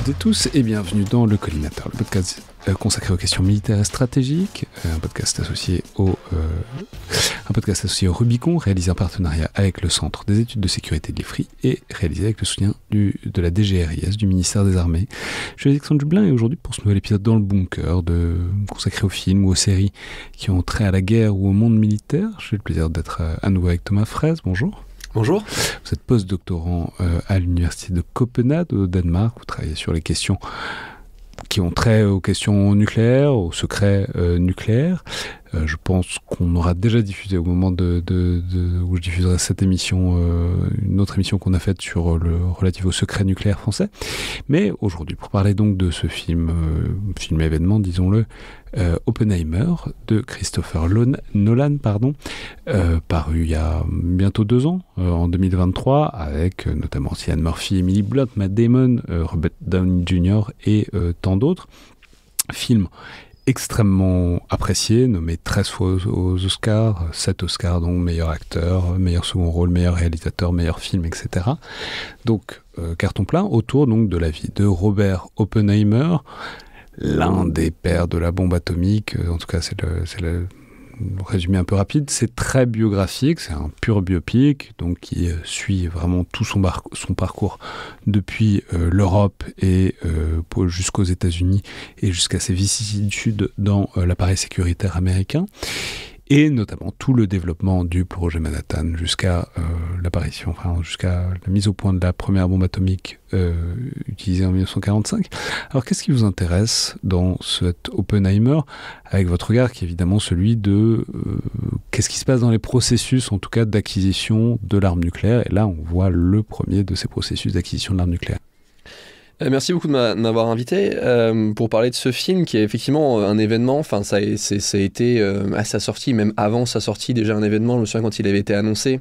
toutes et tous et bienvenue dans Le Collimateur, le podcast consacré aux questions militaires et stratégiques, un podcast associé au Rubicon, réalisé en partenariat avec le Centre des études de sécurité de l'IFRI et réalisé avec le soutien de la DGRIS, du ministère des Armées. Je suis Alexandre Dublin et aujourd'hui pour ce nouvel épisode dans le bunker, consacré aux films ou aux séries qui ont trait à la guerre ou au monde militaire, j'ai le plaisir d'être à nouveau avec Thomas Fraise. Bonjour. Bonjour. Vous êtes post-doctorant à l'université de Copenhague au Danemark. Vous travaillez sur les questions qui ont trait aux questions nucléaires, au secret nucléaire. Je pense qu'on aura déjà diffusé au moment où je diffuserai cette émission, une autre émission qu'on a faite sur le relatif au secret nucléaire français. Mais aujourd'hui, pour parler donc de ce film événement, disons-le, Oppenheimer de Christopher Nolan, paru il y a bientôt 2 ans, en 2023, avec notamment Cillian Murphy, Emily Blunt, Matt Damon, Robert Downey Jr. et tant d'autres. Film extrêmement apprécié, nommé 13 fois aux Oscars, 7 Oscars, donc meilleur acteur, meilleur second rôle, meilleur réalisateur, meilleur film, etc. Donc, carton plein autour donc, de la vie de Robert Oppenheimer, l'un des pères de la bombe atomique, en tout cas c'est le résumé un peu rapide, c'est très biographique, c'est un pur biopic, donc qui suit vraiment tout son parcours depuis l'Europe et jusqu'aux États-Unis et jusqu'à ses vicissitudes dans l'appareil sécuritaire américain. Et notamment tout le développement du projet Manhattan jusqu'à jusqu'à la mise au point de la première bombe atomique utilisée en 1945. Alors qu'est-ce qui vous intéresse dans cet Oppenheimer, avec votre regard qui est évidemment celui de qu'est-ce qui se passe dans les processus, en tout cas d'acquisition de l'arme nucléaire, et là on voit le premier de ces processus d'acquisition de l'arme nucléaire. Merci beaucoup de m'avoir invité pour parler de ce film qui est effectivement un événement. Enfin, ça a été à sa sortie, même avant sa sortie, déjà un événement. Je me souviens quand il avait été annoncé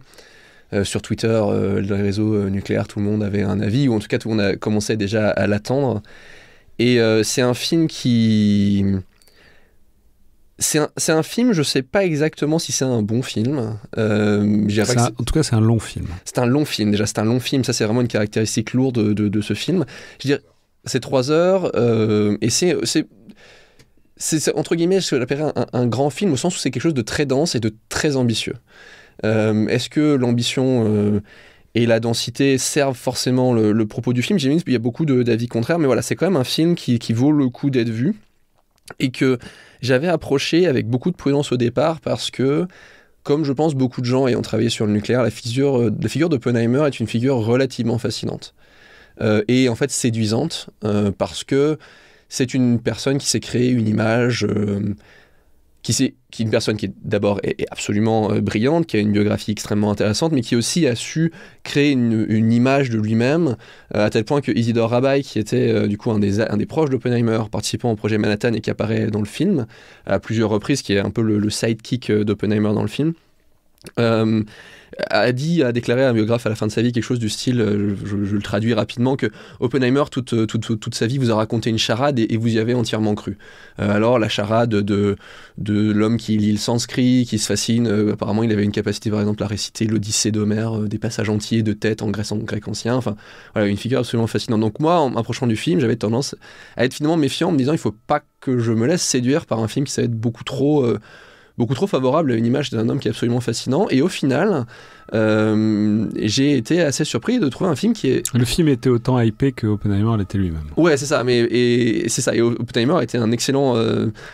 sur Twitter, dans les réseaux nucléaires, tout le monde avait un avis, ou en tout cas tout le monde a commencé déjà à l'attendre. Et c'est un film qui... C'est un film, je ne sais pas exactement si c'est un bon film. En tout cas, c'est un long film. C'est un long film, déjà, c'est un long film. Ça, c'est vraiment une caractéristique lourde de ce film. Je veux dire, c'est 3 heures, et c'est entre guillemets, je l'appellerais un grand film, au sens où c'est quelque chose de très dense et de très ambitieux. Est-ce que l'ambition et la densité servent forcément le propos du film? J'imagine qu'il y a beaucoup d'avis contraires, mais voilà, c'est quand même un film qui vaut le coup d'être vu, et que j'avais approché avec beaucoup de prudence au départ parce que, comme je pense beaucoup de gens ayant travaillé sur le nucléaire, la figure d'Oppenheimer est une figure relativement fascinante et en fait séduisante parce que c'est une personne qui s'est créée une image, qui est une personne qui d'abord est absolument brillante, qui a une biographie extrêmement intéressante, mais qui aussi a su créer une image de lui-même, à tel point que Isidore Rabai, qui était du coup un des proches d'Oppenheimer, participant au projet Manhattan et qui apparaît dans le film à plusieurs reprises, qui est un peu le sidekick d'Oppenheimer dans le film, a déclaré à un biographe à la fin de sa vie quelque chose du style, je le traduis rapidement, que Oppenheimer toute sa vie vous a raconté une charade et vous y avez entièrement cru. Alors la charade de l'homme qui lit le sanskrit, qui se fascine, apparemment il avait une capacité par exemple à réciter l'Odyssée d'Homère, des passages entiers de tête en grec ancien, enfin voilà, une figure absolument fascinante. Donc moi, en m'approchant du film, j'avais tendance à être finalement méfiant en me disant il faut pas que je me laisse séduire par un film qui ça va être beaucoup trop favorable à une image d'un homme qui est absolument fascinant. Et au final, j'ai été assez surpris de trouver un film qui est... Le film était autant hypé que Oppenheimer l'était lui-même. Ouais, c'est ça. Et Oppenheimer était un excellent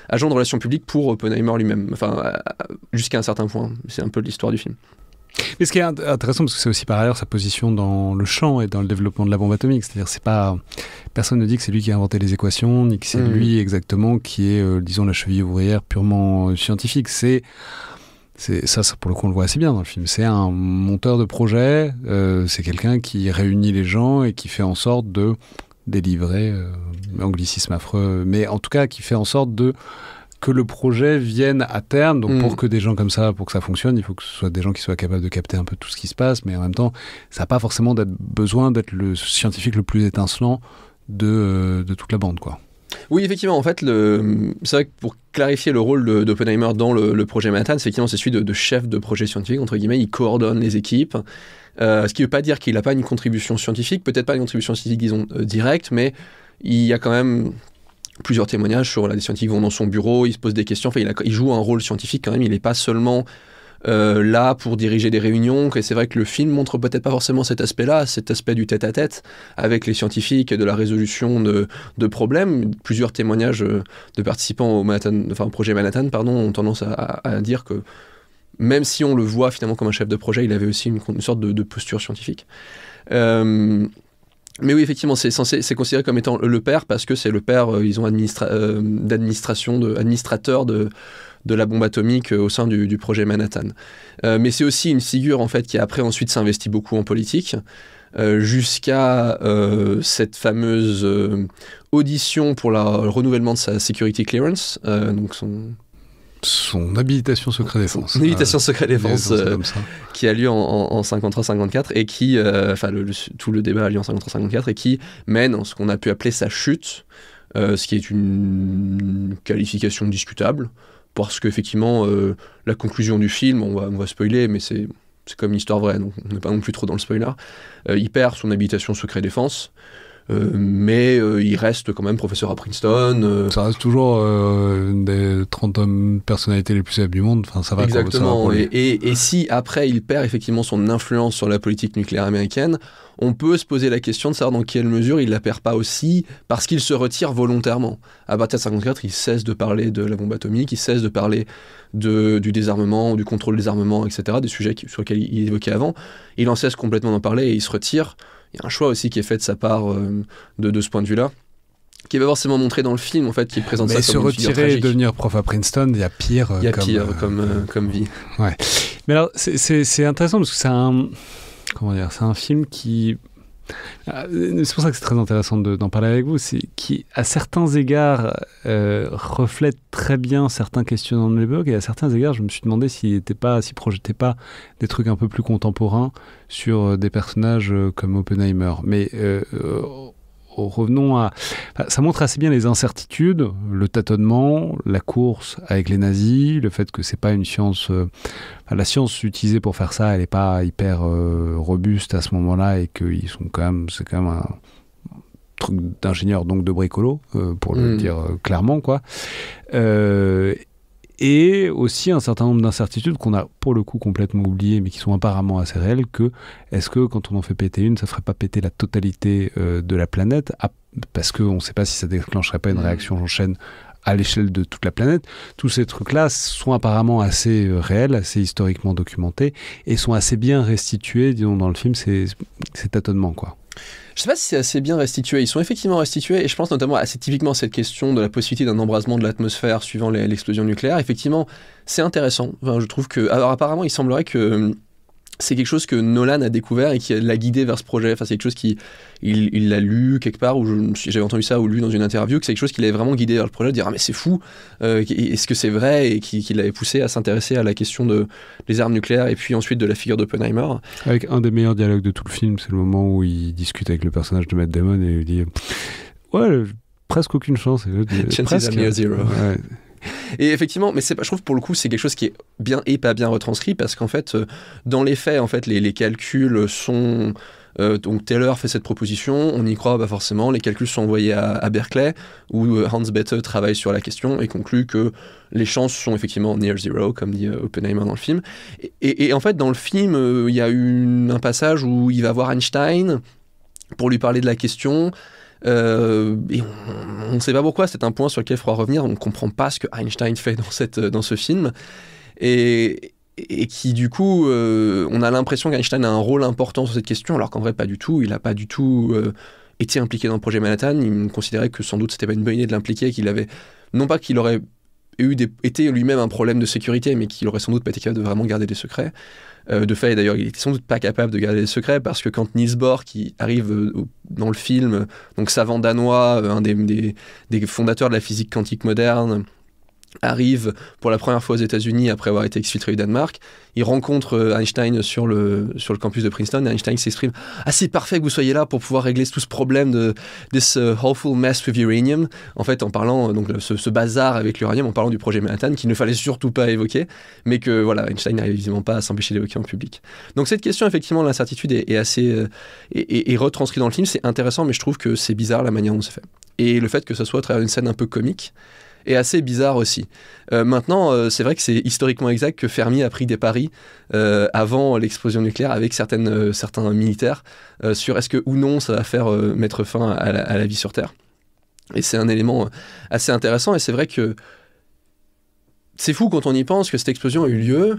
agent de relations publiques pour Oppenheimer lui-même. Enfin, jusqu'à un certain point. C'est un peu l'histoire du film. Mais ce qui est intéressant, parce que c'est aussi par ailleurs sa position dans le champ et dans le développement de la bombe atomique, c'est-à-dire personne ne dit que c'est lui qui a inventé les équations, ni que c'est lui exactement qui est, disons, la cheville ouvrière purement scientifique. Ça, pour le coup, on le voit assez bien dans le film. C'est un monteur de projet, c'est quelqu'un qui réunit les gens et qui fait en sorte de délivrer, anglicisme affreux, mais en tout cas qui fait en sorte que le projet vienne à terme. Donc pour que des gens comme ça, pour que ça fonctionne, il faut que ce soit des gens qui soient capables de capter un peu tout ce qui se passe, mais en même temps, ça n'a pas forcément besoin d'être le scientifique le plus étincelant de toute la bande, quoi. Oui, effectivement, en fait, c'est vrai que pour clarifier le rôle d'Oppenheimer dans le projet Manhattan, effectivement, c'est celui de chef de projet scientifique, entre guillemets, il coordonne les équipes, ce qui ne veut pas dire qu'il n'a pas une contribution scientifique, peut-être pas une contribution scientifique, disons, directe, mais il y a quand même plusieurs témoignages sur des scientifiques vont dans son bureau, ils se posent des questions, enfin, il joue un rôle scientifique quand même, il n'est pas seulement là pour diriger des réunions, et c'est vrai que le film montre peut-être pas forcément cet aspect-là, cet aspect du tête-à-tête avec les scientifiques et de la résolution de problèmes. Plusieurs témoignages de participants au projet Manhattan ont tendance à dire que même si on le voit finalement comme un chef de projet, il avait aussi une sorte de posture scientifique. Mais oui, effectivement, c'est considéré comme étant le père parce que c'est le père, ils ont administrateur de la bombe atomique au sein du projet Manhattan. Mais c'est aussi une figure en fait qui après ensuite s'investit beaucoup en politique, jusqu'à cette fameuse audition pour le renouvellement de sa security clearance, donc son habilitation secret défense. Son habilitation secret défense qui a lieu en 53-54 et qui, tout le débat a lieu en 53-54 et qui mène ce qu'on a pu appeler sa chute, ce qui est une qualification discutable parce qu'effectivement la conclusion du film, on va spoiler, mais c'est comme une histoire vraie, donc on n'est pas non plus trop dans le spoiler. Il perd son habilitation secret défense. Mais il reste quand même professeur à Princeton. Ça reste toujours une des 30 personnalités les plus célèbres du monde. Enfin, ça va. Exactement. Et si après il perd effectivement son influence sur la politique nucléaire américaine, on peut se poser la question de savoir dans quelle mesure il la perd pas aussi parce qu'il se retire volontairement. À partir de 54, il cesse de parler de la bombe atomique, il cesse de parler du désarmement, du contrôle des armements, etc., des sujets sur lesquels il évoquait avant. Il en cesse complètement d'en parler et il se retire. Il y a un choix aussi qui est fait de sa part de ce point de vue-là, qui est pas forcément montré dans le film, en fait, qui présente ça comme une figure tragique. Mais se retirer et devenir prof à Princeton, il y a pire. Il y a pire comme vie. Ouais. Mais alors, c'est intéressant parce que c'est un film qui... C'est pour ça que c'est très intéressant d'en parler avec vous, qui, à certains égards, reflète très bien certains questionnements de l'époque, et à certains égards, je me suis demandé s'il projetait pas des trucs un peu plus contemporains sur des personnages comme Oppenheimer. Mais revenons à... Ça montre assez bien les incertitudes, le tâtonnement, la course avec les nazis, le fait que c'est pas une science... la science utilisée pour faire ça, elle n'est pas hyper robuste à ce moment-là et qu'ils sont c'est quand même un truc d'ingénieur, donc de bricolo, pour le dire clairement, quoi. Et aussi un certain nombre d'incertitudes qu'on a pour le coup complètement oubliées, mais qui sont apparemment assez réelles, est-ce que quand on en fait péter une, ça ferait pas péter la totalité de la planète, parce qu'on ne sait pas si ça déclencherait pas une réaction en chaîne à l'échelle de toute la planète. Tous ces trucs-là sont apparemment assez réels, assez historiquement documentés, et sont assez bien restitués, disons, dans le film, ces tâtonnements, quoi. Je ne sais pas si c'est assez bien restitué. Ils sont effectivement restitués, et je pense notamment assez typiquement à cette question de la possibilité d'un embrasement de l'atmosphère suivant l'explosion nucléaire. Effectivement, c'est intéressant. Enfin, je trouve que... Alors apparemment, il semblerait que c'est quelque chose que Nolan a découvert et qui l'a guidé vers ce projet. Enfin, c'est quelque chose il l'a lu quelque part, ou j'avais entendu ça ou lu dans une interview, que c'est quelque chose qui l'avait vraiment guidé vers le projet, de dire « Ah mais c'est fou, est-ce que c'est vrai ?» et qui l'avait poussé à s'intéresser à la question des armes nucléaires et puis ensuite de la figure d'Oppenheimer. Avec un des meilleurs dialogues de tout le film, c'est le moment où il discute avec le personnage de Matt Damon et il dit « Ouais, presque aucune chance. » Chances are near zero. Ouais. Et effectivement, mais je trouve pour le coup c'est quelque chose qui est bien et pas bien retranscrit parce qu'en fait, dans les faits, en fait, les calculs sont... donc Taylor fait cette proposition, on n'y croit pas forcément, les calculs sont envoyés à Berkeley où Hans Bethe travaille sur la question et conclut que les chances sont effectivement near zero, comme dit Oppenheimer dans le film. Et en fait, dans le film, il y a un passage où il va voir Einstein pour lui parler de la question. Et on ne sait pas pourquoi, c'est un point sur lequel il faudra revenir, on ne comprend pas ce que Einstein fait dans ce film, et qui du coup, on a l'impression qu'Einstein a un rôle important sur cette question, alors qu'en vrai pas du tout, il n'a pas du tout été impliqué dans le projet Manhattan, il considérait que sans doute c'était pas une bonne idée de l'impliquer, qu'il avait, non pas qu'il aurait été lui-même un problème de sécurité, mais qu'il aurait sans doute pas été capable de vraiment garder des secrets. De fait, d'ailleurs, il était sans doute pas capable de garder les secrets parce que quand Niels Bohr, qui arrive dans le film, donc savant danois, un des fondateurs de la physique quantique moderne, arrive pour la première fois aux États-Unis après avoir été exfiltré du Danemark. Il rencontre Einstein sur le campus de Princeton et Einstein s'exprime « Ah, c'est parfait que vous soyez là pour pouvoir régler tout ce problème de this awful mess with uranium », en fait en parlant, donc ce bazar avec l'uranium, en parlant du projet Manhattan qu'il ne fallait surtout pas évoquer, mais que voilà, Einstein n'arrive évidemment pas à s'empêcher d'évoquer en public. Donc cette question effectivement de l'incertitude est assez est retranscrite dans le film, c'est intéressant, mais je trouve que c'est bizarre la manière dont c'est fait. Et le fait que ce soit à travers une scène un peu comique, est assez bizarre aussi. Maintenant, c'est vrai que c'est historiquement exact que Fermi a pris des paris avant l'explosion nucléaire avec certains militaires sur est-ce que ou non ça va faire mettre fin à la vie sur Terre. Et c'est un élément assez intéressant, et c'est vrai que c'est fou quand on y pense que cette explosion a eu lieu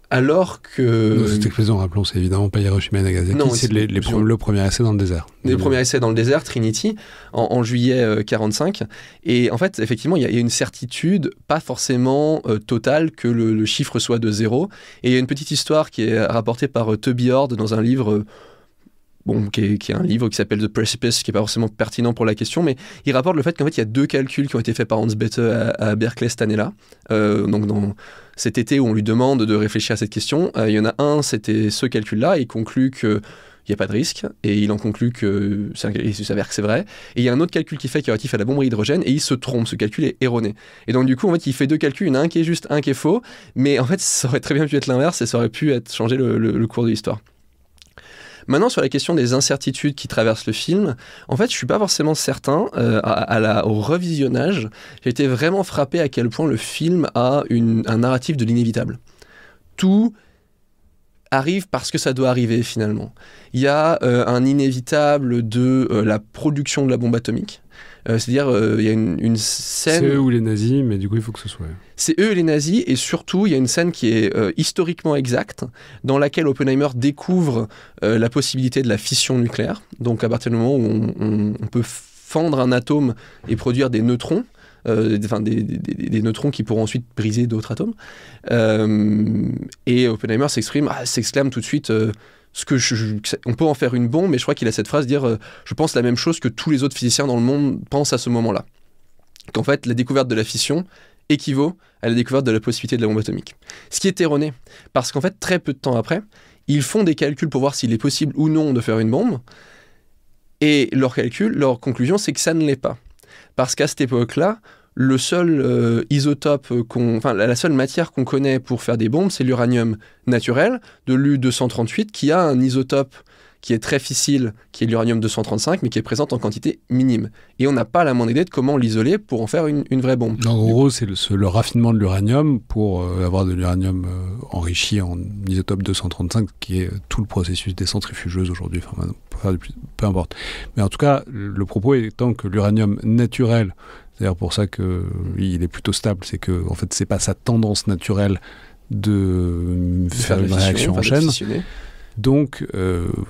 alors que... Cette explosion, rappelons, c'est évidemment pas Hiroshima et Nagasaki, non, c'est le premier essai dans le désert. Les premiers essais dans le désert, Trinity, en juillet 45. Et en fait, effectivement, il y a une certitude, pas forcément totale, que le chiffre soit de 0. Et il y a une petite histoire qui est rapportée par Tubby Ord dans un livre... qui est un livre qui s'appelle The Precipice, qui n'est pas forcément pertinent pour la question, mais il rapporte le fait qu'en fait, il y a 2 calculs qui ont été faits par Hans Bethe à Berkeley cette année-là. Donc, dans cet été où on lui demande de réfléchir à cette question, il y en a un, c'était ce calcul-là, et il conclut qu'il n'y a pas de risque, et il en conclut que il s'avère que c'est vrai. Et il y a un autre calcul qui fait qui est relatif à la bombe à hydrogène, et il se trompe, ce calcul est erroné. Et donc, du coup, en fait, il fait 2 calculs, il y en a un qui est juste, un qui est faux, mais en fait, ça aurait très bien pu être l'inverse, et ça aurait pu changer le cours de l'histoire. Maintenant, sur la question des incertitudes qui traversent le film, en fait, je suis pas forcément certain. Au revisionnage, j'ai été vraiment frappé à quel point le film a un narratif de l'inévitable. Tout arrive parce que ça doit arriver, finalement. Il y a un inévitable de la production de la bombe atomique. C'est-à-dire, il y a une scène... C'est eux ou les nazis, mais du coup, il faut que ce soit... C'est eux et les nazis, et surtout, il y a une scène qui est historiquement exacte, dans laquelle Oppenheimer découvre la possibilité de la fission nucléaire. Donc, à partir du moment où on peut fendre un atome et produire des neutrons, des neutrons qui pourront ensuite briser d'autres atomes. Et Oppenheimer s'exclame tout de suite... on peut en faire une bombe, mais je crois qu'il a cette phrase dire je pense la même chose que tous les autres physiciens dans le monde pensent à ce moment-là. Qu'en fait, la découverte de la fission équivaut à la découverte de la possibilité de la bombe atomique. Ce qui est erroné, parce qu'en fait, très peu de temps après, ils font des calculs pour voir s'il est possible ou non de faire une bombe, et leur conclusion, c'est que ça ne l'est pas. Parce qu'à cette époque-là, le seul isotope la seule matière qu'on connaît pour faire des bombes, c'est l'uranium naturel de l'U-238, qui a un isotope qui est très fissile, qui est l'uranium-235, mais qui est présent en quantité minime. Et on n'a pas la moindre idée de comment l'isoler pour en faire une vraie bombe. En gros, c'est le raffinement de l'uranium pour avoir de l'uranium enrichi en isotope 235, qui est tout le processus des centrifugeuses aujourd'hui. Peu importe. Mais en tout cas, le propos étant que l'uranium naturel, c'est d'ailleurs pour ça qu'il est plutôt stable, c'est que en fait, c'est pas sa tendance naturelle de faire une réaction en chaîne. Donc,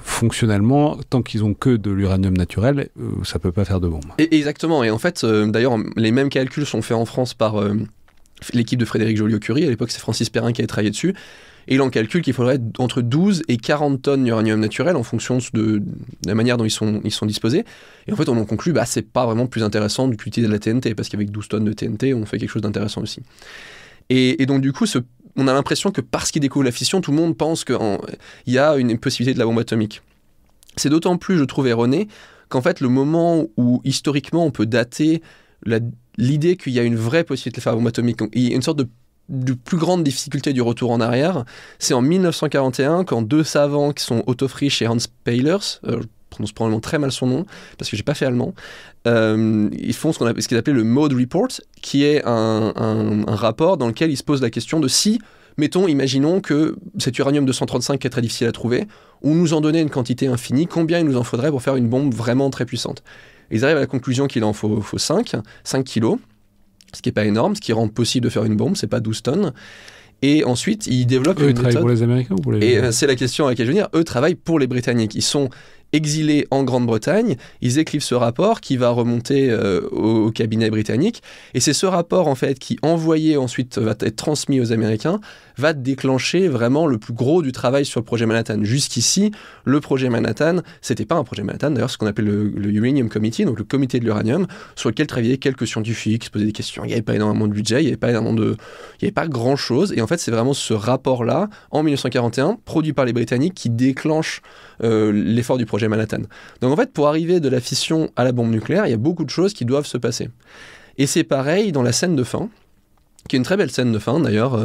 fonctionnellement, tant qu'ils ont que de l'uranium naturel, ça peut pas faire de bombe. Exactement. Et en fait, d'ailleurs, les mêmes calculs sont faits en France par l'équipe de Frédéric Joliot-Curie. À l'époque, c'est Francis Perrin qui a travaillé dessus. Et il en calcule qu'il faudrait entre 12 et 40 tonnes d'uranium naturel en fonction de la manière dont ils sont disposés. Et en fait, on en conclut, c'est pas vraiment plus intéressant d'utiliser de la TNT, parce qu'avec 12 tonnes de TNT, on fait quelque chose d'intéressant aussi. Et donc, du coup, on a l'impression que parce qu'ils découvrent la fission, tout le monde pense qu'il y a une possibilité de la bombe atomique. C'est d'autant plus, je trouve, erroné qu'en fait, le moment où, historiquement, on peut dater l'idée qu'il y a une vraie possibilité de faire la bombe atomique, il y a une sorte de plus grande difficulté du retour en arrière, c'est en 1941, quand 2 savants qui sont Otto Frisch et Hans Peilers, je prononce probablement très mal son nom, parce que j'ai pas fait allemand, ils font ce qu'ils appellent le Mode Report, qui est un rapport dans lequel ils se posent la question de si, imaginons que cet uranium-235 qui est très difficile à trouver, on nous en donnait une quantité infinie, combien il nous en faudrait pour faire une bombe vraiment très puissante. Et ils arrivent à la conclusion qu'il en faut 5 kilos, ce qui n'est pas énorme, ce qui rend possible de faire une bombe, c'est pas 12 tonnes. Et ensuite, ils développent une méthode... Eux travaillent pour les Américains ou pour les... Et c'est la question à laquelle je veux venir. Eux travaillent pour les Britanniques. Ils sont exilés en Grande-Bretagne. Ils écrivent ce rapport qui va remonter au cabinet britannique. Et c'est ce rapport, en fait, qui, envoyé ensuite, va être transmis aux Américains, va déclencher vraiment le plus gros du travail sur le projet Manhattan. Jusqu'ici, le projet Manhattan, c'était pas un projet Manhattan, d'ailleurs, ce qu'on appelle le Uranium Committee, donc le comité de l'uranium, sur lequel travaillaient quelques scientifiques, se posaient des questions. Il n'y avait pas énormément de budget, il n'y avait pas grand-chose. Et en fait, c'est vraiment ce rapport-là, en 1941, produit par les Britanniques, qui déclenche l'effort du projet Manhattan. Donc en fait, pour arriver de la fission à la bombe nucléaire, il y a beaucoup de choses qui doivent se passer. Et c'est pareil dans la scène de fin, qui est une très belle scène de fin d'ailleurs,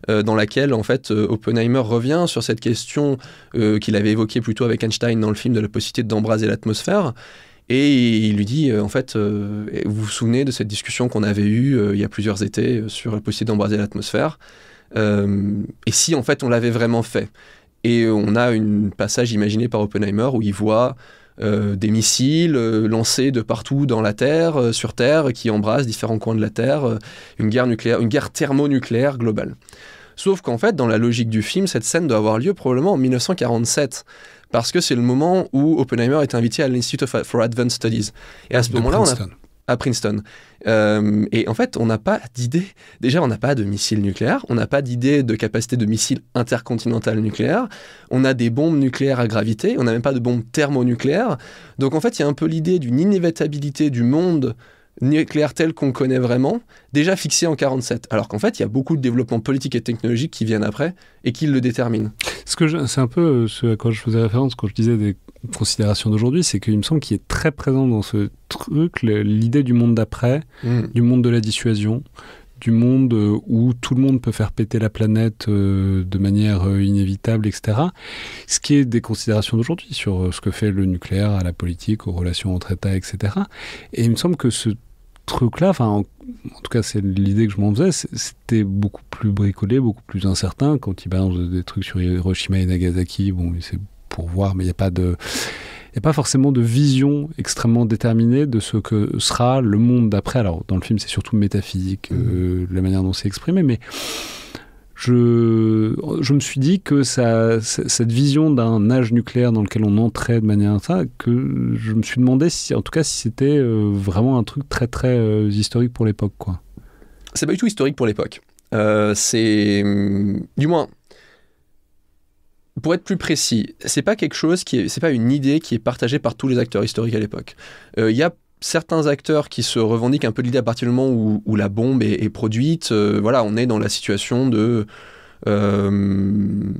dans laquelle en fait Oppenheimer revient sur cette question qu'il avait évoquée plutôt avec Einstein dans le film de la possibilité d'embraser l'atmosphère. Et il lui dit, en fait, vous vous souvenez de cette discussion qu'on avait eue il y a plusieurs étés sur la possibilité d'embraser l'atmosphère, et si en fait on l'avait vraiment fait. Et on a un passage imaginé par Oppenheimer où il voit des missiles lancés de partout dans la Terre, sur Terre, qui embrassent différents coins de la Terre, une guerre thermonucléaire globale. Sauf qu'en fait, dans la logique du film, cette scène doit avoir lieu probablement en 1947, parce que c'est le moment où Oppenheimer est invité à l'Institute for Advanced Studies. Et à ce moment-là, à Princeton. Et en fait, on n'a pas d'idée. Déjà, on n'a pas de missiles nucléaires, on n'a pas d'idée de capacité de missiles intercontinental nucléaires, on a des bombes nucléaires à gravité, on n'a même pas de bombes thermonucléaires. Donc en fait, il y a un peu l'idée d'une inévitabilité du monde nucléaire tel qu'on connaît vraiment, déjà fixé en 1947. Alors qu'en fait, il y a beaucoup de développements politiques et technologiques qui viennent après et qui le déterminent. C'est un peu ce à quoi je faisais référence quand je disais des considérations d'aujourd'hui, c'est qu'il me semble qu'il est très présent dans ce truc l'idée du monde d'après, du monde de la dissuasion, du monde où tout le monde peut faire péter la planète de manière inévitable, etc. Ce qui est des considérations d'aujourd'hui sur ce que fait le nucléaire à la politique, aux relations entre États, etc. Et il me semble que ce truc-là, en tout cas c'est l'idée que je m'en faisais, c'était beaucoup plus bricolé, beaucoup plus incertain. Quand il balance des trucs sur Hiroshima et Nagasaki, bon, c'est pour voir, mais il n'y a pas forcément de vision extrêmement déterminée de ce que sera le monde d'après. Alors, dans le film, c'est surtout métaphysique, la manière dont c'est exprimé, mais je me suis dit que cette vision d'un âge nucléaire dans lequel on entrait de manière ça, que je me suis demandé si c'était vraiment un truc très, très historique pour l'époque, quoi. C'est pas du tout historique pour l'époque. C'est... Du moins... Pour être plus précis, c'est pas une idée qui est partagée par tous les acteurs historiques à l'époque. Il y a certains acteurs qui se revendiquent un peu de l'idée à partir du moment où la bombe est produite. Voilà, on est dans la situation de... on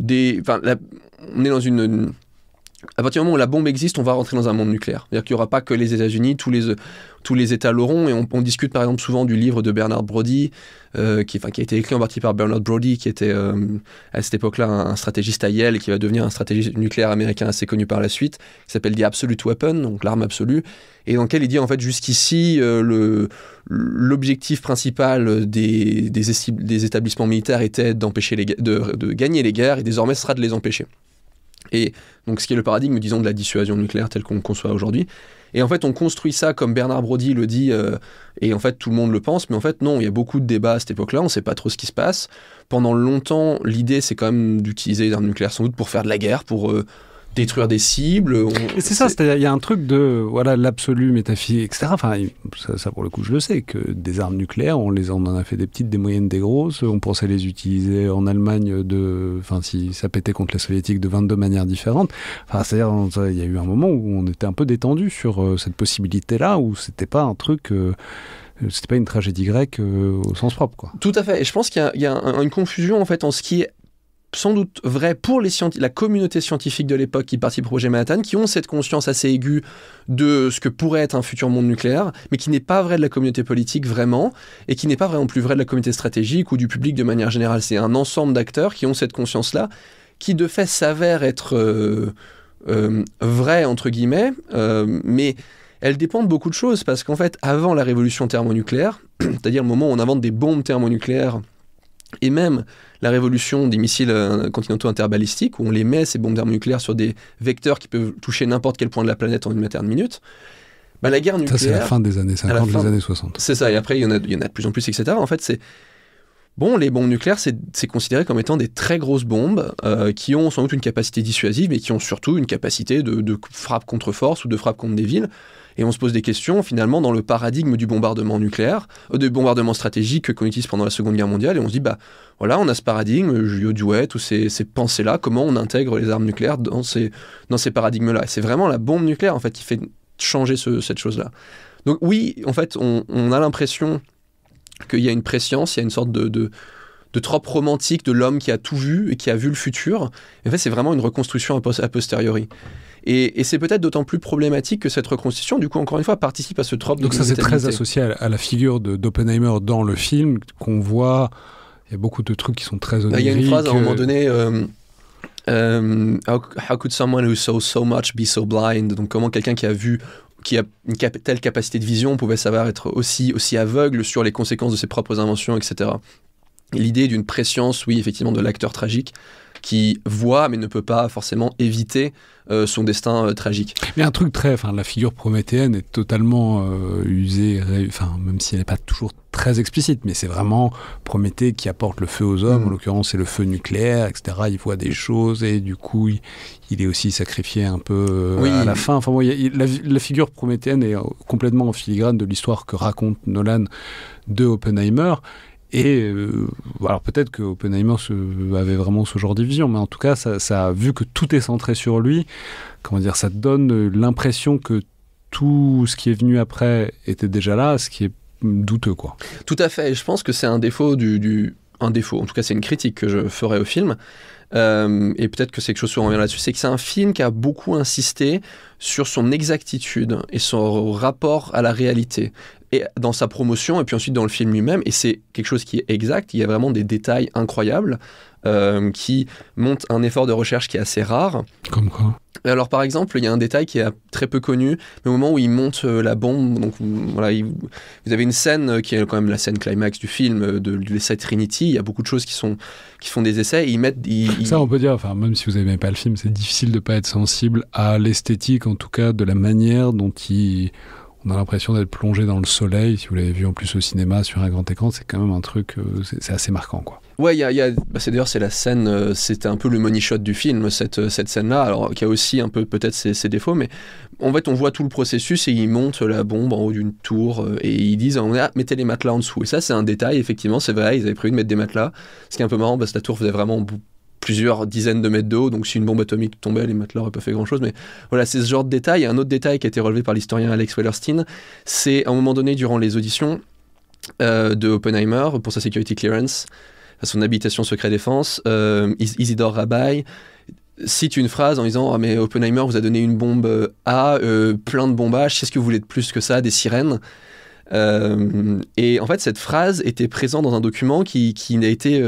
est dans une... À partir du moment où la bombe existe, on va rentrer dans un monde nucléaire. C'est-à-dire qu'il n'y aura pas que les États-Unis, tous les États l'auront. Et on discute par exemple souvent du livre de Bernard Brodie, qui a été écrit en partie par Bernard Brodie, qui était à cette époque-là un stratégiste à Yale et qui va devenir un stratégiste nucléaire américain assez connu par la suite, qui s'appelle The Absolute Weapon, donc l'arme absolue, et dans lequel il dit en fait jusqu'ici l'objectif principal des établissements militaires était de gagner les guerres, et désormais ce sera de les empêcher. Et donc ce qui est le paradigme, disons, de la dissuasion nucléaire tel qu'on le conçoit aujourd'hui. Et en fait, on construit ça comme Bernard Brodie le dit, et en fait, tout le monde le pense, mais en fait, non, il y a beaucoup de débats à cette époque-là, on ne sait pas trop ce qui se passe. Pendant longtemps, l'idée, c'est quand même d'utiliser les armes nucléaires, sans doute pour faire de la guerre, pour détruire des cibles. Et c'est ça, c'est-à-dire il y a un truc de l'absolu métaphysique, etc. Enfin, ça pour le coup, je le sais, que des armes nucléaires, on en a fait des petites, des moyennes, des grosses. On pensait les utiliser en Allemagne si ça pétait contre les soviétiques de 22 manières différentes. Enfin, c'est-à-dire, il y a eu un moment où on était un peu détendu sur cette possibilité-là, où c'était pas un truc... c'était pas une tragédie grecque au sens propre, quoi. Tout à fait. Et je pense qu'il y a une confusion, en fait, en ce qui est sans doute vrai pour la communauté scientifique de l'époque qui participe au projet Manhattan, qui ont cette conscience assez aiguë de ce que pourrait être un futur monde nucléaire, mais qui n'est pas vrai de la communauté politique vraiment, et qui n'est pas vraiment plus vrai de la communauté stratégique ou du public de manière générale. C'est un ensemble d'acteurs qui ont cette conscience-là, qui de fait s'avère être vraie, entre guillemets, mais elle dépend de beaucoup de choses, parce qu'en fait, avant la révolution thermonucléaire, c'est-à-dire le moment où on invente des bombes thermonucléaires, et même la révolution des missiles continentaux interbalistiques, où on les met, ces bombes thermonucléaires, sur des vecteurs qui peuvent toucher n'importe quel point de la planète en une vingtaine de minutes, la guerre nucléaire... Ça, c'est la fin des années 50, les années 60. C'est ça, et après, il y en a de plus en plus, etc. En fait, Bon, les bombes nucléaires, c'est considéré comme étant des très grosses bombes qui ont sans doute une capacité dissuasive, mais qui ont surtout une capacité de frappe contre force ou de frappe contre des villes. Et on se pose des questions, finalement, dans le paradigme du bombardement nucléaire, du bombardement stratégique qu'on utilise pendant la Seconde Guerre mondiale, et on se dit, bah voilà, on a ce paradigme, Julio Duet, ou ces pensées-là, comment on intègre les armes nucléaires dans ces paradigmes-là. Et c'est vraiment la bombe nucléaire, en fait, qui fait changer cette chose-là. Donc oui, en fait, on a l'impression qu'il y a une prescience, il y a une sorte de trope romantique de l'homme qui a tout vu et qui a vu le futur. Et en fait, c'est vraiment une reconstruction a posteriori. Et c'est peut-être d'autant plus problématique que cette reconstitution, du coup, encore une fois, participe à ce trope de donc ça, c'est très associé à la figure d'Oppenheimer dans le film, qu'on voit. Il y a beaucoup de trucs qui sont très oniriques. Il y a une phrase à un moment donné... how could someone who saw so much be so blind? Donc comment quelqu'un qui a une telle capacité de vision pouvait savoir être aussi aveugle sur les conséquences de ses propres inventions, etc. Et l'idée d'une prescience, oui, effectivement, de l'acteur tragique qui voit mais ne peut pas forcément éviter son destin tragique. Mais un truc la figure prométhéenne est totalement usée, même si elle n'est pas toujours très explicite, mais c'est vraiment Prométhée qui apporte le feu aux hommes, en l'occurrence c'est le feu nucléaire, etc. Il voit des choses et du coup il est aussi sacrifié un peu à la fin. Enfin, la figure prométhéenne est complètement en filigrane de l'histoire que raconte Nolan de Oppenheimer. Et alors peut-être que Oppenheimer avait vraiment ce genre de vision, mais en tout cas, ça vu que tout est centré sur lui, ça donne l'impression que tout ce qui est venu après était déjà là, ce qui est douteux, quoi. Tout à fait, et je pense que c'est un défaut un défaut, en tout cas c'est une critique que je ferai au film, et peut-être que c'est quelque chose sur on revient là-dessus, c'est que c'est un film qui a beaucoup insisté sur son exactitude et son rapport à la réalité, et dans sa promotion et puis ensuite dans le film lui-même, et c'est quelque chose qui est exact. Il y a vraiment des détails incroyables qui montrent un effort de recherche qui est assez rare. Comme quoi? Alors par exemple, il y a un détail qui est très peu connu, mais au moment où il monte la bombe, donc voilà, vous avez une scène qui est quand même la scène climax du film de l'essai Trinity. Il y a beaucoup de choses qui font des essais. Et ça, on peut dire, même si vous n'aimez pas le film, c'est difficile de pas être sensible à l'esthétique, en tout cas de la manière dont on a l'impression d'être plongé dans le soleil. Si vous l'avez vu en plus au cinéma sur un grand écran, c'est quand même un truc, c'est assez marquant, quoi. Ouais, c'est la scène, c'était un peu le money shot du film, cette scène-là, alors qui a aussi un peu peut-être ses défauts, mais en fait on voit tout le processus et ils montent la bombe en haut d'une tour et ils disent mettez les matelas en dessous. Et ça c'est un détail, effectivement, c'est vrai, ils avaient prévu de mettre des matelas, ce qui est un peu marrant parce que la tour faisait vraiment plusieurs dizaines de mètres de haut, donc si une bombe atomique tombait, les matelas n'auraient pas fait grand-chose, mais voilà, c'est ce genre de détail. Et un autre détail qui a été relevé par l'historien Alex Wellerstein, c'est à un moment donné durant les auditions de Oppenheimer pour sa security clearance, à son habitation secret défense, Isidore Rabai cite une phrase en disant « mais Oppenheimer vous a donné une bombe A, plein de bombages, qu'est-ce que vous voulez de plus que ça, des sirènes ?» Et en fait cette phrase était présente dans un document qui n'a été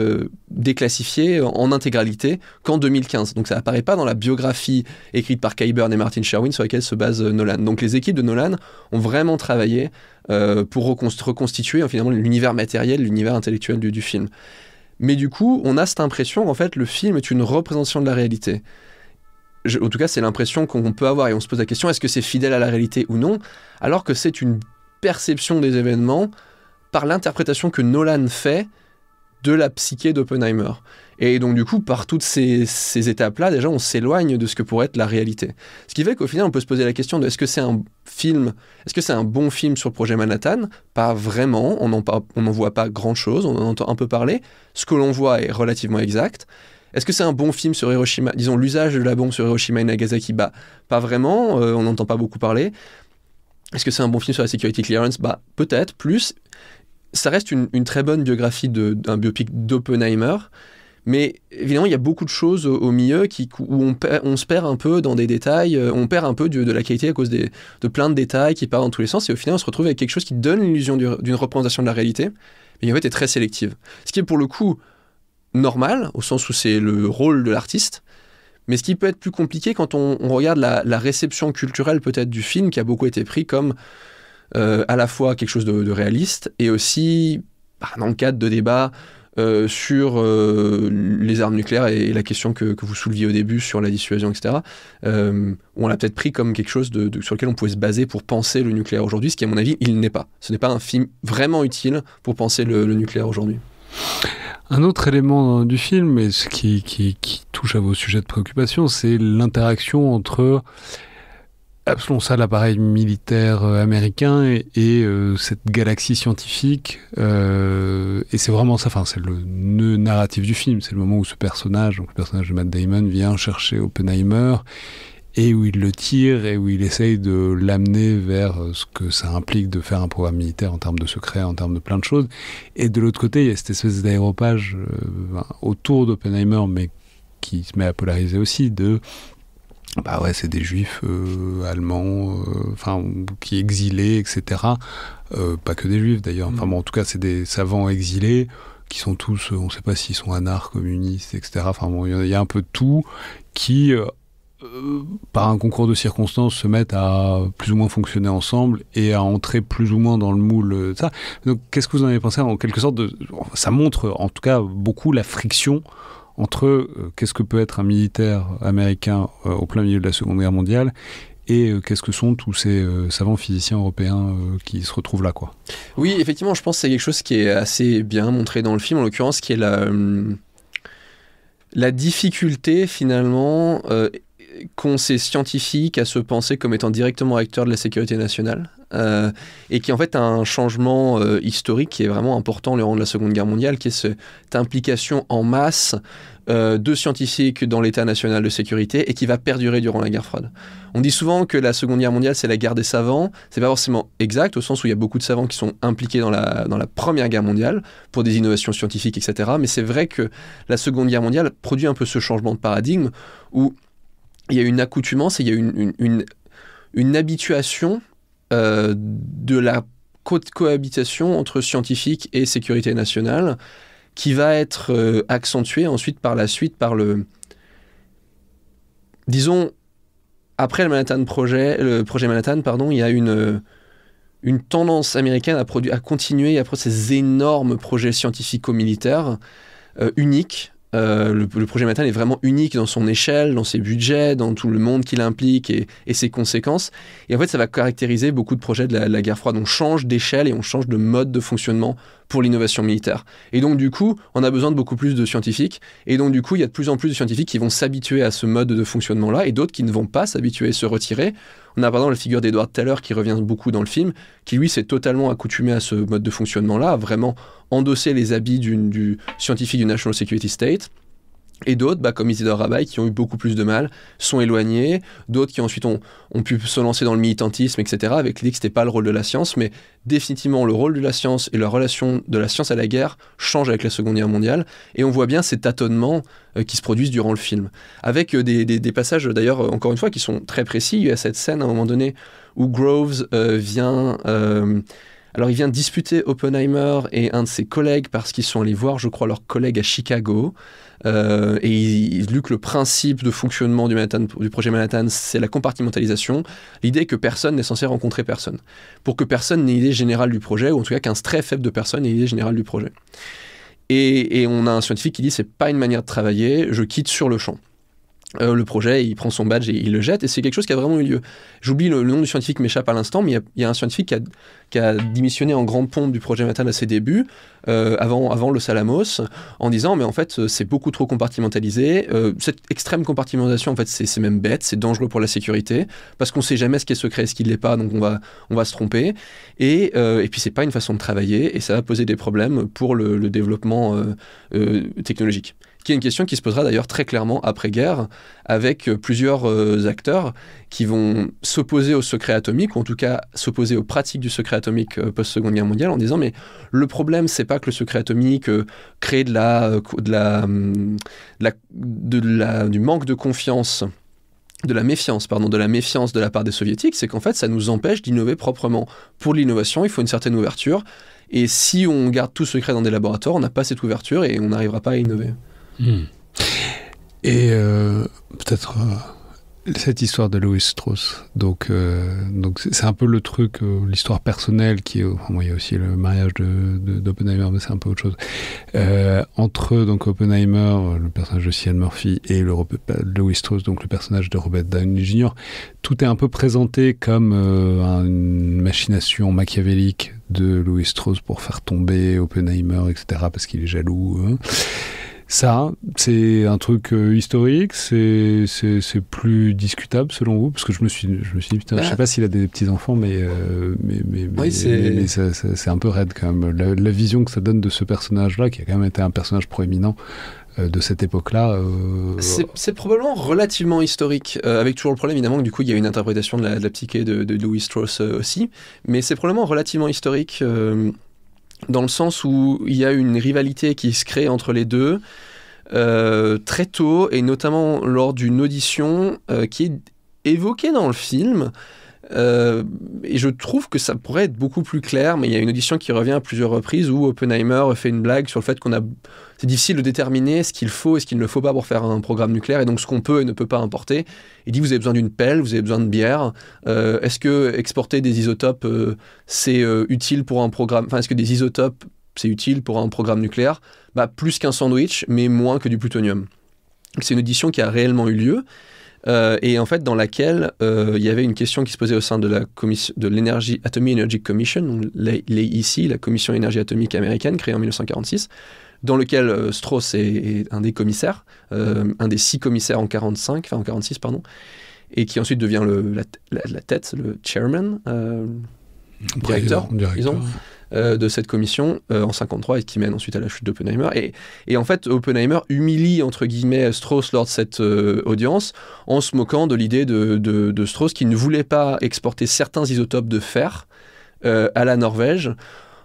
déclassifié en intégralité qu'en 2015, donc ça apparaît pas dans la biographie écrite par Kai Burn et Martin Sherwin sur laquelle se base Nolan. Donc les équipes de Nolan ont vraiment travaillé pour reconstituer finalement l'univers matériel, l'univers intellectuel du film. Mais du coup on a cette impression qu'en fait le film est une représentation de la réalité. En tout cas c'est l'impression qu'on peut avoir, et on se pose la question, est-ce que c'est fidèle à la réalité ou non, alors que c'est une perception des événements par l'interprétation que Nolan fait de la psyché d'Oppenheimer. Et donc du coup, par toutes ces étapes-là, déjà on s'éloigne de ce que pourrait être la réalité. Ce qui fait qu'au final, on peut se poser la question de est-ce que c'est un bon film sur le projet Manhattan? Pas vraiment, on n'en voit pas grand-chose, on en entend un peu parler. Ce que l'on voit est relativement exact. Est-ce que c'est un bon film sur Hiroshima, disons l'usage de la bombe sur Hiroshima et Nagasaki? Pas vraiment, on n'entend pas beaucoup parler. Est-ce que c'est un bon film sur la security clearance? Peut-être, plus. Ça reste une très bonne biographie d'un biopic d'Oppenheimer, mais évidemment, il y a beaucoup de choses au milieu où on se perd un peu dans des détails, on perd un peu de la qualité à cause de plein de détails qui partent dans tous les sens, et au final, on se retrouve avec quelque chose qui donne l'illusion d'une représentation de la réalité, mais qui en fait est très sélective. Ce qui est pour le coup normal, au sens où c'est le rôle de l'artiste, mais ce qui peut être plus compliqué quand on regarde la réception culturelle peut-être du film, qui a beaucoup été pris comme à la fois quelque chose de réaliste, et aussi dans le cadre de débats sur les armes nucléaires et la question que vous souleviez au début sur la dissuasion, etc. On l'a peut-être pris comme quelque chose sur lequel on pouvait se baser pour penser le nucléaire aujourd'hui, ce qui à mon avis, il n'est pas. Ce n'est pas un film vraiment utile pour penser le nucléaire aujourd'hui. Un autre élément du film, et ce qui touche à vos sujets de préoccupation, c'est l'interaction entre, appelons ça l'appareil militaire américain et cette galaxie scientifique. Et c'est vraiment ça, enfin, c'est le nœud narratif du film. C'est le moment où ce personnage, donc le personnage de Matt Damon, vient chercher Oppenheimer et où il le tire et où il essaye de l'amener vers ce que ça implique de faire un programme militaire en termes de secret, en termes de plein de choses. Et de l'autre côté, il y a cette espèce d'aéropage autour d'Oppenheimer, mais qui se met à polariser aussi, de bah ouais, c'est des juifs allemands, enfin, qui exilés, etc. Pas que des juifs d'ailleurs, enfin bon, en tout cas, c'est des savants exilés qui sont tous, on ne sait pas s'ils sont anarcho-communistes, etc. Enfin bon, il y a un peu de tout qui... par un concours de circonstances, se mettent à plus ou moins fonctionner ensemble et à entrer plus ou moins dans le moule de ça. Donc, qu'est-ce que vous en avez pensé en quelque sorte ça montre, en tout cas, beaucoup la friction entre qu'est-ce que peut être un militaire américain au plein milieu de la Seconde Guerre mondiale et qu'est-ce que sont tous ces savants physiciens européens qui se retrouvent là, quoi. Oui, effectivement, je pense que c'est quelque chose qui est assez bien montré dans le film, en l'occurrence, qui est la difficulté, finalement... qu'ont ces scientifiques à se penser comme étant directement acteurs de la sécurité nationale et qui en fait a un changement historique qui est vraiment important le rang de la Seconde Guerre mondiale, qui est cette implication en masse de scientifiques dans l'état national de sécurité et qui va perdurer durant la guerre froide. On dit souvent que la Seconde Guerre mondiale c'est la guerre des savants, c'est pas forcément exact au sens où il y a beaucoup de savants qui sont impliqués dans la Première Guerre mondiale pour des innovations scientifiques, etc. Mais c'est vrai que la Seconde Guerre mondiale produit un peu ce changement de paradigme où il y a une accoutumance et il y a une habituation de la cohabitation entre scientifiques et sécurité nationale qui va être accentuée ensuite par la suite par le... Disons, après le projet Manhattan, pardon, il y a une tendance américaine à continuer après ces énormes projets scientifico-militaires uniques. Le projet Manhattan est vraiment unique dans son échelle, dans ses budgets, dans tout le monde qu'il implique et ses conséquences. Et en fait, ça va caractériser beaucoup de projets de la guerre froide. On change d'échelle et on change de mode de fonctionnement pour l'innovation militaire. Et donc, du coup, on a besoin de beaucoup plus de scientifiques. Et donc, du coup, il y a de plus en plus de scientifiques qui vont s'habituer à ce mode de fonctionnement-là et d'autres qui ne vont pas s'habituer et se retirer. On a par exemple la figure d'Edward Teller qui revient beaucoup dans le film, qui lui s'est totalement accoutumé à ce mode de fonctionnement-là, a vraiment endossé les habits du scientifique du National Security State. Et d'autres, comme Isidore Rabaille, qui ont eu beaucoup plus de mal, sont éloignés. D'autres qui ensuite ont pu se lancer dans le militantisme, etc., avec l'idée que ce n'était pas le rôle de la science, mais définitivement le rôle de la science et la relation de la science à la guerre changent avec la Seconde Guerre mondiale. Et on voit bien ces tâtonnements qui se produisent durant le film. Avec des passages, d'ailleurs, encore une fois, qui sont très précis. Il y a cette scène, à un moment donné, où Groves vient... alors, il vient disputer Oppenheimer et un de ses collègues parce qu'ils sont allés voir, je crois, leur collègue à Chicago. Et vu que le principe de fonctionnement du projet Manhattan, c'est la compartimentalisation, l'idée est que personne n'est censé rencontrer personne. Pour que personne n'ait idée générale du projet, ou en tout cas qu'un très faible de personnes ait idée générale du projet. Et on a un scientifique qui dit c'est pas une manière de travailler, je quitte sur le champ. Le projet, il prend son badge et il le jette, et c'est quelque chose qui a vraiment eu lieu. J'oublie le nom du scientifique, m'échappe à l'instant, mais il y a un scientifique qui a démissionné en grande pompe du projet Manhattan à ses débuts, avant Los Alamos, en disant mais en fait c'est beaucoup trop compartimentalisé, cette extrême compartimentalisation en fait c'est même bête, c'est dangereux pour la sécurité, parce qu'on sait jamais ce qui est secret et ce qui ne l'est pas, donc on va se tromper, et puis c'est pas une façon de travailler, et ça va poser des problèmes pour le développement technologique. Qui est une question qui se posera d'ailleurs très clairement après-guerre, avec plusieurs acteurs qui vont s'opposer au secret atomique, ou en tout cas s'opposer aux pratiques du secret atomique post-Seconde Guerre mondiale, en disant mais le problème c'est pas que le secret atomique crée du manque de confiance, de la méfiance de la part des soviétiques, c'est qu'en fait ça nous empêche d'innover proprement. Pour l'innovation, il faut une certaine ouverture, et si on garde tout secret dans des laboratoires, on n'a pas cette ouverture et on n'arrivera pas à innover. Et peut-être cette histoire de Louis Strauss, donc c'est un peu le truc, l'histoire personnelle qui est, il y a aussi le mariage d'Oppenheimer, mais c'est un peu autre chose, entre donc Oppenheimer, le personnage de Cillian Murphy, et Louis Strauss, donc le personnage de Robert Downey Jr. Tout est un peu présenté comme une machination machiavélique de Louis Strauss pour faire tomber Oppenheimer, etc., parce qu'il est jaloux. Hein. Ça, c'est un truc historique, c'est plus discutable selon vous? Parce que je me suis dit, putain, je sais pas s'il a des petits-enfants, mais c'est un peu raide quand même. La vision que ça donne de ce personnage-là, qui a quand même été un personnage proéminent de cette époque-là. C'est probablement relativement historique, avec toujours le problème évidemment que du coup il y a une interprétation de la psyché de Louis Strauss aussi, mais c'est probablement relativement historique dans le sens où il y a une rivalité qui se crée entre les deux très tôt, et notamment lors d'une audition qui est évoquée dans le film. Et je trouve que ça pourrait être beaucoup plus clair, mais il y a une audition qui revient à plusieurs reprises où Oppenheimer fait une blague sur le fait c'est difficile de déterminer ce qu'il faut et ce qu'il ne faut pas pour faire un programme nucléaire, et donc ce qu'on peut et ne peut pas importer. Il dit, vous avez besoin d'une pelle, vous avez besoin de bière, est-ce que exporter des isotopes c'est utile pour un programme, enfin est-ce que des isotopes c'est utile pour un programme nucléaire? Plus qu'un sandwich, mais moins que du plutonium. C'est une audition qui a réellement eu lieu. Et en fait dans laquelle il y avait une question qui se posait au sein de la commission de l'Energy Atomic Energy Commission, donc l'AEC, la commission énergie atomique américaine créée en 1946, dans lequel Strauss est un des commissaires, un des 6 commissaires en 46 pardon, et qui ensuite devient la tête, le chairman, directeur. Disons, de cette commission en 53, et qui mène ensuite à la chute d'Oppenheimer. Et en fait, Oppenheimer humilie, entre guillemets, Strauss lors de cette audience, en se moquant de l'idée de Strauss qui ne voulait pas exporter certains isotopes de fer à la Norvège,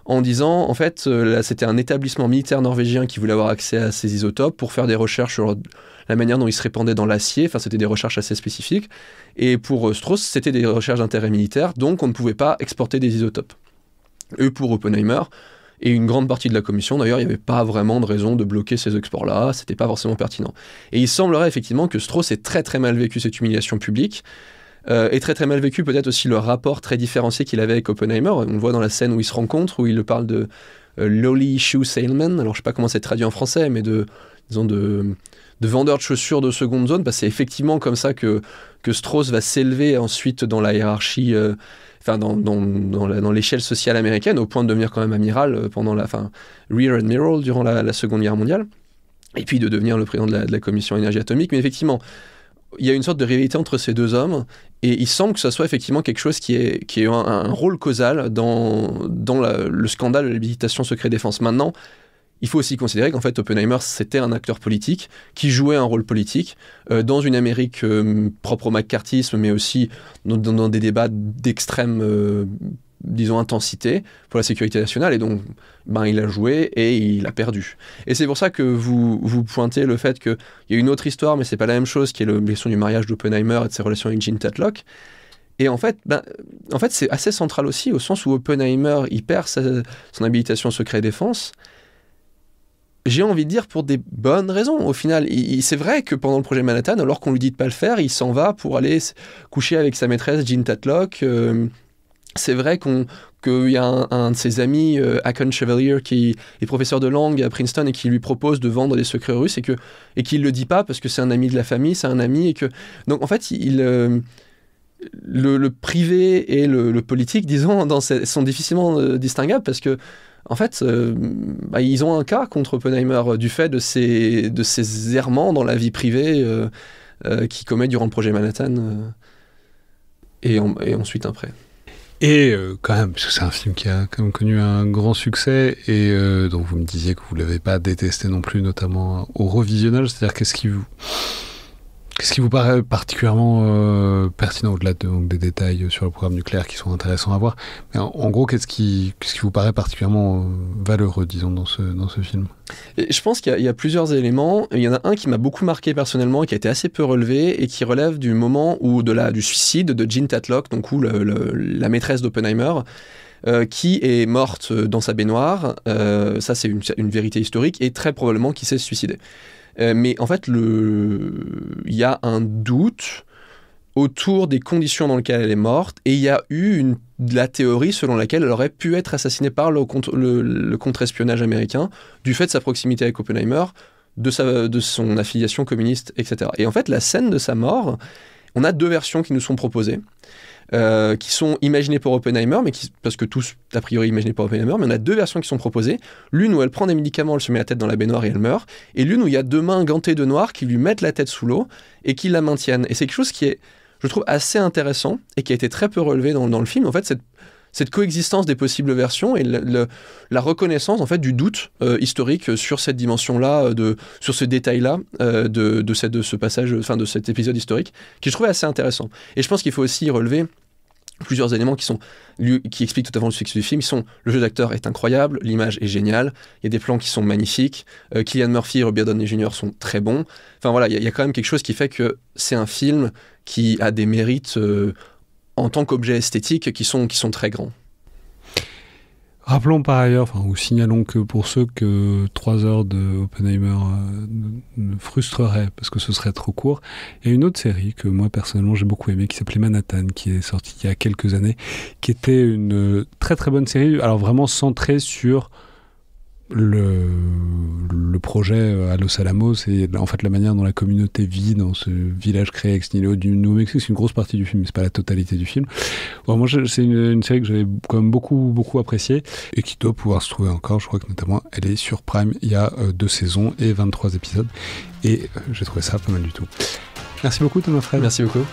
en disant, en fait, là, c'était un établissement militaire norvégien qui voulait avoir accès à ces isotopes pour faire des recherches sur la manière dont ils se répandaient dans l'acier. Enfin, c'était des recherches assez spécifiques. Et pour Strauss, c'était des recherches d'intérêt militaire, donc on ne pouvait pas exporter des isotopes. Et pour Oppenheimer, et une grande partie de la commission, d'ailleurs, il n'y avait pas vraiment de raison de bloquer ces exports-là, c'était pas forcément pertinent. Et il semblerait effectivement que Strauss ait très très mal vécu cette humiliation publique, et très très mal vécu peut-être aussi le rapport très différencié qu'il avait avec Oppenheimer. On le voit dans la scène où ils se rencontrent, où il parle de lowly shoe salesman, alors je sais pas comment c'est traduit en français, mais de vendeur de chaussures de seconde zone, parce que c'est effectivement comme ça que Strauss va s'élever ensuite dans la hiérarchie, dans l'échelle sociale américaine, au point de devenir quand même amiral Rear Admiral durant la Seconde Guerre mondiale, et puis de devenir le président de la Commission énergie atomique. Mais effectivement, il y a une sorte de rivalité entre ces deux hommes, et il semble que ça soit effectivement quelque chose qui ait un rôle causal dans le scandale de l'habilitation secret défense. Maintenant, il faut aussi considérer qu'en fait Oppenheimer c'était un acteur politique qui jouait un rôle politique dans une Amérique propre au macartisme, mais aussi dans des débats d'extrême disons intensité pour la sécurité nationale, et donc il a joué et il a perdu. Et c'est pour ça que vous pointez le fait qu'il y a une autre histoire, mais c'est pas la même chose, qui est la question du mariage d'Oppenheimer et de ses relations avec Jean Tatlock. Et en fait, c'est assez central aussi, au sens où Oppenheimer il perd son habilitation secret défense. J'ai envie de dire pour des bonnes raisons. Au final, c'est vrai que pendant le projet Manhattan, alors qu'on lui dit de pas le faire, il s'en va pour aller coucher avec sa maîtresse Jean Tatlock. C'est vrai qu'il y a un de ses amis, Hakon Chevalier, qui est professeur de langue à Princeton et qui lui propose de vendre des secrets russes, et qu'il ne le dit pas parce que c'est un ami de la famille, c'est un ami. Donc en fait, le privé et le politique, disons, sont difficilement distinguables, parce que en fait, ils ont un cas contre Oppenheimer du fait de ses errements dans la vie privée qu'il commet durant le projet Manhattan et ensuite après. Et quand même, parce que c'est un film qui a quand même connu un grand succès, et dont vous me disiez que vous ne l'avez pas détesté non plus, notamment au revisionnage, c'est-à-dire qu'est-ce qui vous paraît particulièrement pertinent, au-delà des détails sur le programme nucléaire qui sont intéressants à voir, mais en gros, qu'est-ce qui vous paraît particulièrement valeureux, disons, dans ce film? Et je pense qu'il y a plusieurs éléments. Il y en a un qui m'a beaucoup marqué personnellement, et qui a été assez peu relevé, et qui relève du moment du suicide de Jean Tatlock, donc la maîtresse d'Oppenheimer, qui est morte dans sa baignoire. Ça, c'est une vérité historique, et très probablement qui s'est suicidée. Mais en fait, il y a un doute autour des conditions dans lesquelles elle est morte, et il y a eu la théorie selon laquelle elle aurait pu être assassinée par le contre-espionnage américain, du fait de sa proximité avec Oppenheimer, de son affiliation communiste, etc. Et en fait, la scène de sa mort, on a 2 versions qui nous sont proposées. qui sont imaginées pour Oppenheimer, parce que tous, a priori, imaginés pour Oppenheimer, mais on a 2 versions qui sont proposées. L'une où elle prend des médicaments, elle se met la tête dans la baignoire et elle meurt, et l'une où il y a 2 mains gantées de noir qui lui mettent la tête sous l'eau et qui la maintiennent. Et c'est quelque chose qui est, je trouve, assez intéressant et qui a été très peu relevé dans le film. En fait, cette coexistence des possibles versions et la reconnaissance en fait du doute historique sur cette dimension-là, sur ce détail-là de ce passage, enfin de cet épisode historique, qui je trouvais assez intéressant. Et je pense qu'il faut aussi relever plusieurs éléments qui expliquent tout à fait le succès du film. Le jeu d'acteur est incroyable, l'image est géniale, il y a des plans qui sont magnifiques, Cillian Murphy et Robert Downey Jr. sont très bons. Enfin voilà, il y a quand même quelque chose qui fait que c'est un film qui a des mérites en tant qu'objet esthétique qui sont très grands. Rappelons par ailleurs, ou signalons que pour ceux que 3 heures de Oppenheimer ne frustreraient parce que ce serait trop court, il y a une autre série que moi personnellement j'ai beaucoup aimée qui s'appelait Manhattan, qui est sortie il y a quelques années, qui était une très très bonne série, alors vraiment centrée sur le projet à Los Alamos et en fait la manière dont la communauté vit dans ce village créé ex nihilo du Nouveau-Mexique. C'est une grosse partie du film, mais c'est pas la totalité du film. Bon, moi c'est une série que j'avais quand même beaucoup appréciée et qui doit pouvoir se trouver encore. Je crois que notamment elle est sur Prime. Il y a 2 saisons et 23 épisodes et j'ai trouvé ça pas mal du tout. Merci beaucoup Thomas Fred. Merci beaucoup.